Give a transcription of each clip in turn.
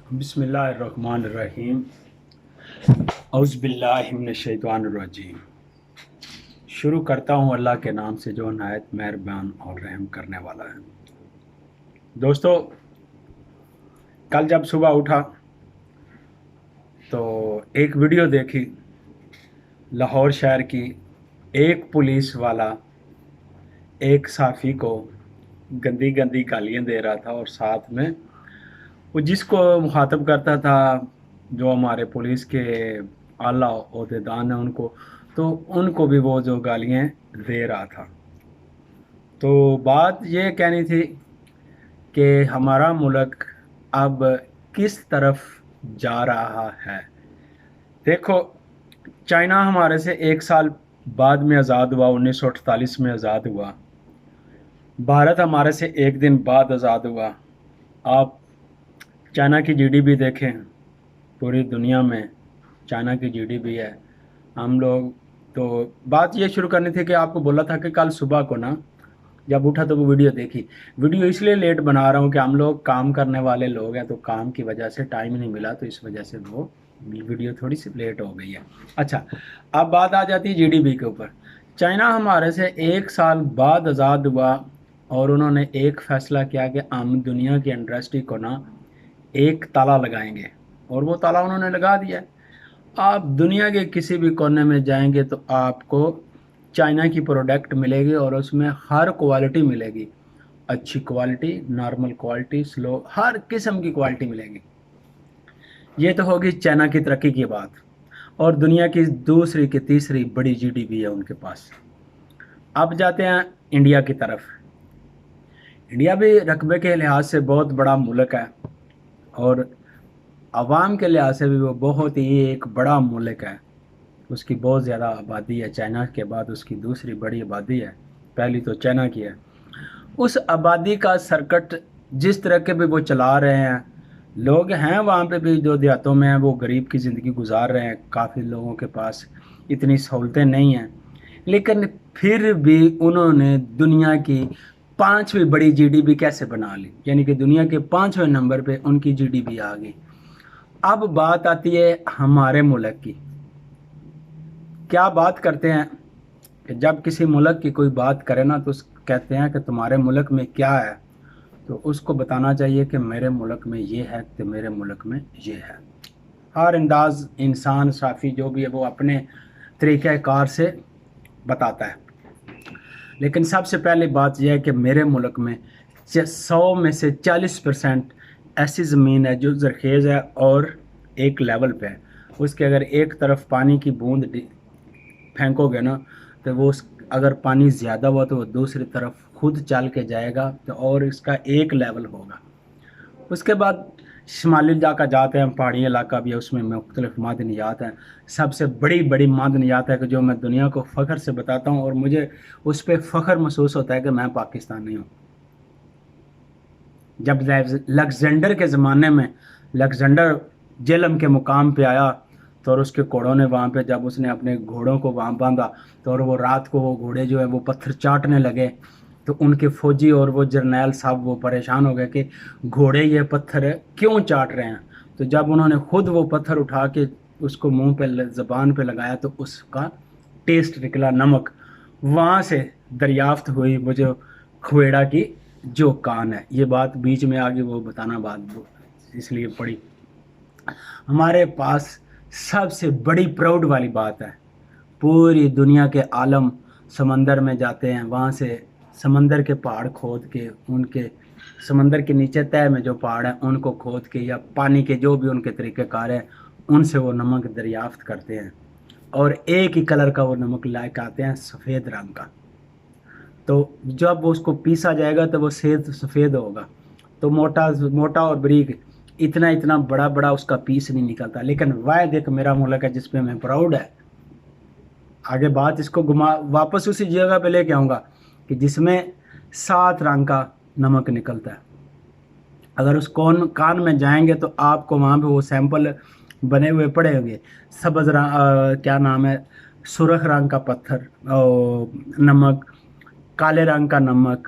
بسم اللہ الرحمن الرحیم اعوذ باللہ من الشیطان الرجیم۔ شروع کرتا ہوں اللہ کے نام سے جو نہایت مہربان اور رحم کرنے والا ہے۔ دوستو، کل جب صبح اٹھا تو ایک ویڈیو دیکھی لاہور شہر کی۔ ایک پولیس والا ایک صحافی کو گندی گندی گالیاں دے رہا تھا، اور ساتھ میں وہ جس کو مخاطب کرتا تھا، جو ہمارے پولیس کے اعلیٰ عہدیدان ہیں ان کو بھی وہ جو گالیاں دے رہا تھا۔ تو بات یہ کہنی تھی کہ ہمارا ملک اب کس طرف جا رہا ہے۔ دیکھو، چائنا ہمارے سے 1 سال بعد میں آزاد ہوا، 1948 میں آزاد ہوا۔ بھارت ہمارے سے 1 دن بعد آزاد ہوا۔ آپ چائنا کی جی ڈی پی دیکھیں، پوری دنیا میں چائنا کی جی ڈی پی ہے۔ ہم لوگ تو بات یہ شروع کرنی تھی کہ آپ کو بولا تھا کہ کل صبح کو نا جب اٹھا تو وہ ویڈیو دیکھی۔ ویڈیو اس لیے لیٹ بنا رہا ہوں کہ ہم لوگ کام کرنے والے لوگ ہیں، تو کام کی وجہ سے ٹائم نہیں ملا، تو اس وجہ سے وہ ویڈیو تھوڑی سی لیٹ ہو گئی ہے۔ اچھا، اب بات آ جاتی ہے جی ڈی پی کے اوپر۔ چائنا ہمارے سے 1 سال بعد آزاد ہوا، اور انہوں نے ایک فیصلہ کیا کہ ہم دنیا کی انڈسٹری کو نا ایک تالا لگائیں گے، اور وہ تالا انہوں نے لگا دیا۔ آپ دنیا کے کسی بھی کونے میں جائیں گے تو آپ کو چائنا کی پروڈکٹ ملے گی، اور اس میں ہر کوالٹی ملے گی، اچھی کوالٹی، نارمل کوالٹی، سلو، ہر قسم کی کوالٹی ملے گی۔ یہ تو ہوگی چائنا کی ترقی کی بات، اور دنیا کی دوسری کی تیسری بڑی جی ڈی پی ہے ان کے پاس۔ اب جاتے ہیں انڈیا کی طرف۔ انڈیا بھی رقبے کے لحاظ سے بہت بڑا ملک ہے، اور عوام کے لحاظ سے بھی وہ بہت ہی ایک بڑا ملک ہے۔ اس کی بہت زیادہ آبادی ہے، چائنا کے بعد اس کی دوسری بڑی آبادی ہے، پہلی تو چائنا کی ہے۔ اس آبادی کا سرکٹ جس طرح کے بھی وہ چلا رہے ہیں، لوگ ہیں وہاں پہ بھی جو دیہاتوں میں ہیں وہ غریب کی زندگی گزار رہے ہیں، کافی لوگوں کے پاس اتنی سہولتیں نہیں ہیں، لیکن پھر بھی انہوں نے دنیا کی 5ویں بڑی جی ڈی پی کیسے بنا لی، یعنی کہ دنیا کے 5ویں نمبر پہ ان کی جی ڈی پی آ گئی۔ اب بات آتی ہے ہمارے ملک کی۔ کیا بات کرتے ہیں کہ جب کسی ملک کی کوئی بات کرے نا تو کہتے ہیں کہ تمہارے ملک میں کیا ہے، تو اس کو بتانا چاہیے کہ میرے ملک میں یہ ہے، کہ میرے ملک میں یہ ہے۔ ہر انداز انسان صحافی جو بھی ہے وہ اپنے طریقہ کار سے بتاتا ہے، لیکن سب سے پہلی بات یہ ہے کہ میرے ملک میں 100 میں سے 40% ایسی زمین ہے جو زرخیز ہے اور ایک لیول پہ ہے۔ اس کے اگر ایک طرف پانی کی بوند پھینکو گے نا تو وہ اگر پانی زیادہ ہوا تو وہ دوسری طرف خود چل کے جائے گا، تو اور اس کا ایک لیول ہوگا۔ اس کے بعد شمالی علاقہ جاتے ہیں، پہاڑی علاقہ بھی ہے، اس میں مختلف معدنیات ہیں۔ سب سے بڑی معدنیات ہے کہ جو میں دنیا کو فخر سے بتاتا ہوں، اور مجھے اس پہ فخر محسوس ہوتا ہے کہ میں پاکستانی ہوں۔ جب لیگزینڈر کے زمانے میں لیگزینڈر جہلم کے مقام پہ آیا تو اور اس کے گھوڑوں نے وہاں پہ جب اس نے اپنے گھوڑوں کو وہاں باندھا تو اور وہ رات کو وہ گھوڑے جو ہے وہ پتھر چاٹنے لگے، تو ان کے فوجی اور وہ جرنیل صاحب وہ پریشان ہو گئے کہ گھوڑے یہ پتھر کیوں چاٹ رہے ہیں۔ تو جب انہوں نے خود وہ پتھر اٹھا کے اس کو منہ پہ زبان پہ لگایا تو اس کا ٹیسٹ نکلا نمک۔ وہاں سے دریافت ہوئی وہ جو کھویڑا کی جو کان ہے۔ یہ بات بیچ میں آگے وہ بتانا بات اس لیے پڑی۔ ہمارے پاس سب سے بڑی پراؤڈ والی بات ہے، پوری دنیا کے عالم سمندر میں جاتے ہیں، وہاں سے سمندر کے پہاڑ کھود کے، ان کے سمندر کے نیچے تہہ میں جو پہاڑ ہیں ان کو کھود کے، یا پانی کے جو بھی ان کے طریقہ کار ہیں ان سے وہ نمک دریافت کرتے ہیں، اور ایک ہی کلر کا وہ نمک لائے کے آتے ہیں، سفید رنگ کا۔ تو جب وہ اس کو پیسا جائے گا تو وہ سفید ہوگا، تو موٹا اور بریک اتنا بڑا اس کا پیس نہیں نکلتا، لیکن واحد ایک میرا ملک ہے جس پہ میں پراؤڈ ہے۔ آگے بات اس کو واپس اسی جگہ پہ لے کے آؤں گا کہ جس میں 7 رنگ کا نمک نکلتا ہے۔ اگر اس کان میں جائیں گے تو آپ کو وہاں پہ وہ سیمپل بنے ہوئے پڑے ہوں گے، سبز رنگ کیا نام ہے، سرخ رنگ کا پتھر نمک، کالے رنگ کا نمک،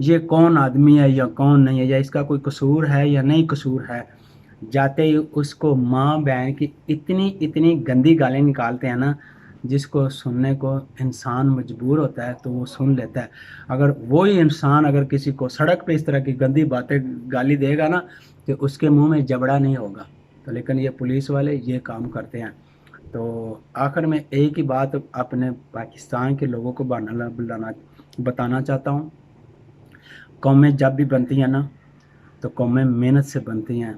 یہ کون آدمی ہے یا کون نہیں ہے، یا اس کا کوئی قصور ہے یا نہیں قصور ہے، جاتے ہی اس کو ماں بہن کی اتنی گندی گالیں نکالتے ہیں نا، جس کو سننے کو انسان مجبور ہوتا ہے تو وہ سن لیتا ہے۔ اگر وہی انسان اگر کسی کو سڑک پہ اس طرح کی گندی باتیں گالی دے گا نا تو اس کے منہ میں جبڑا نہیں ہوگا، تو لیکن یہ پولیس والے یہ کام کرتے ہیں۔ تو آخر میں ایک ہی بات اپنے پاکستان کے لوگوں کو بتانا چاہتا ہوں، قومیں جب بھی بنتی ہیں نا تو قومیں محنت سے بنتی ہیں،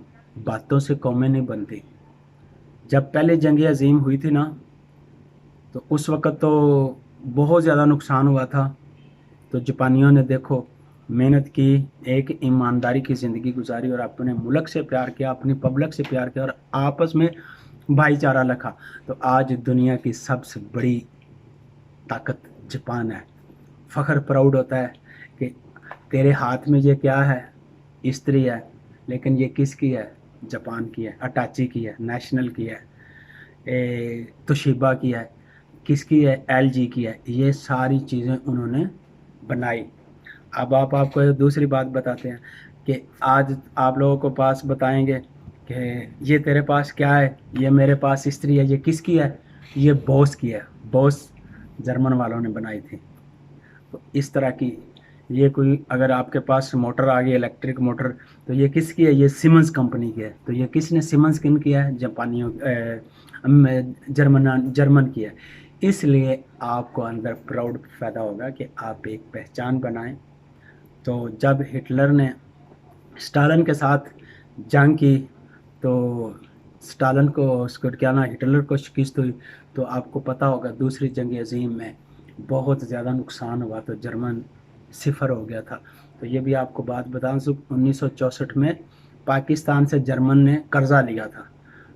باتوں سے قومیں نہیں بنتی۔ جب پہلے جنگ عظیم ہوئی تھی نا تو اس وقت تو بہت زیادہ نقصان ہوا تھا، تو جاپانیوں نے دیکھو محنت کی، ایک ایمانداری کی زندگی گزاری اور اپنے ملک سے پیار کیا، اپنی پبلک سے پیار کیا اور آپس میں بھائی چارہ رکھا، تو آج دنیا کی سب سے بڑی طاقت جاپان ہے۔ فخر پراؤڈ ہوتا ہے کہ تیرے ہاتھ میں یہ کیا ہے، استری ہے، لیکن یہ کس کی ہے؟ جاپان کی ہے، اٹاچی کی ہے، نیشنل کی ہے، توشیبا کی ہے، کس کی ہے؟ ایل جی کی ہے۔ یہ ساری چیزیں انہوں نے بنائی۔ اب آپ کو دوسری بات بتاتے ہیں کہ آج آپ لوگوں کو پاس بتائیں گے کہ یہ تیرے پاس کیا ہے، یہ میرے پاس استری ہے، یہ کس کی ہے؟ یہ بوس کی ہے، بوس جرمن والوں نے بنائی تھی۔ تو اس طرح کی یہ کوئی اگر آپ کے پاس موٹر آ گئی الیکٹرک موٹر تو یہ کس کی ہے؟ یہ سیمنز کمپنی کی ہے۔ تو یہ کس نے سیمنز کن کیا ہے؟ جاپانیوں جرمن کی ہے۔ اس لیے آپ کو اندر پراؤڈ پیدا ہوگا کہ آپ ایک پہچان بنائیں۔ تو جب ہٹلر نے اسٹالن کے ساتھ جنگ کی تو اسٹالن کو اس کو کیا نا ہٹلر کو شکست ہوئی، تو آپ کو پتہ ہوگا دوسری جنگ عظیم میں بہت زیادہ نقصان ہوا، تو جرمن صفر ہو گیا تھا۔ تو یہ بھی آپ کو بات بتا دوں، 1964 میں پاکستان سے جرمن نے قرضہ لیا تھا،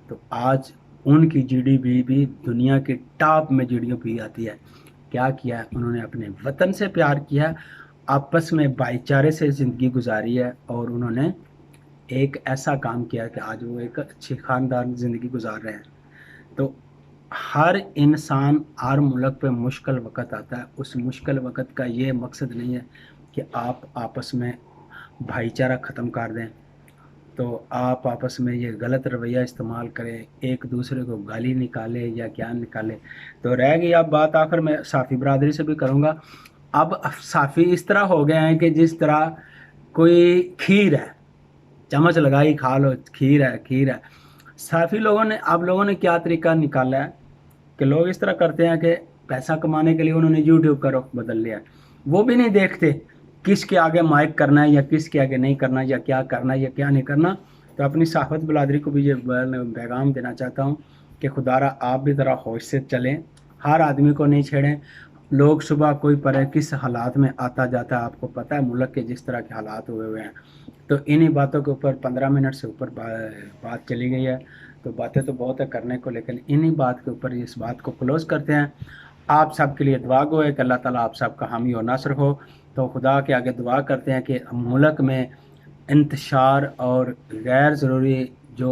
تو آج ان کی جی ڈی پی بھی دنیا کے ٹاپ میں جی ڈی پی آتی ہے۔ کیا کیا ہے انہوں نے؟ اپنے وطن سے پیار کیا، آپس میں بھائی چارے سے زندگی گزاری ہے، اور انہوں نے ایک ایسا کام کیا کہ آج وہ ایک اچھی خاندان زندگی گزار رہے ہیں۔ تو ہر انسان ہر ملک پہ مشکل وقت آتا ہے، اس مشکل وقت کا یہ مقصد نہیں ہے کہ آپ آپس میں بھائی چارہ ختم کر دیں، تو آپ آپس میں یہ غلط رویہ استعمال کریں، ایک دوسرے کو گالی نکالے یا کیا نکالے۔ تو رہ گئی اب بات آخر میں صافی برادری سے بھی کروں گا۔ اب صافی اس طرح ہو گئے ہیں کہ جس طرح کوئی کھیر ہے، چمچ لگائی کھا لو، کھیر ہے۔ صافی اب لوگوں نے کیا طریقہ نکالا ہے کہ لوگ اس طرح کرتے ہیں کہ پیسہ کمانے کے لیے انہوں نے یوٹیوب کا رخ بدل لیا، وہ بھی نہیں دیکھتے کس کے آگے مائک کرنا ہے یا کس کے آگے نہیں کرنا، یا کیا کرنا ہے یا کیا نہیں کرنا۔ تو اپنی صحافت برادری کو بھی یہ پیغام دینا چاہتا ہوں کہ خدا را آپ بھی ذرا ہوش سے چلیں، ہر آدمی کو نہیں چھیڑیں۔ لوگ صبح کوئی پرے کس حالات میں آتا جاتا ہے، آپ کو پتہ ہے ملک کے جس طرح کے حالات ہوئے ہیں، تو انہی باتوں کے اوپر 15 منٹ سے اوپر بات چلی گئی ہے، تو باتیں تو بہت ہے کرنے کو، لیکن انہی بات کے اوپر اس بات کو کلوز کرتے ہیں۔ آپ سب کے لیے دعا گو ہے کہ اللہ تعالیٰ آپ سب کا حامی و ناصر ہو۔ تو خدا کے آگے دعا کرتے ہیں کہ ملک میں انتشار اور غیر ضروری جو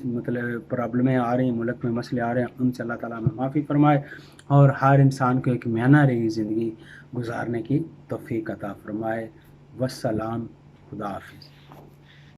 مطلب پرابلمیں آ رہی ہیں، ملک میں مسئلے آ رہے ہیں، ان سے اللہ تعالیٰ ہمیں معافی فرمائے اور ہر انسان کو ایک میانہ رہی زندگی گزارنے کی توفیق عطا فرمائے۔ والسلام، خدا حافظ۔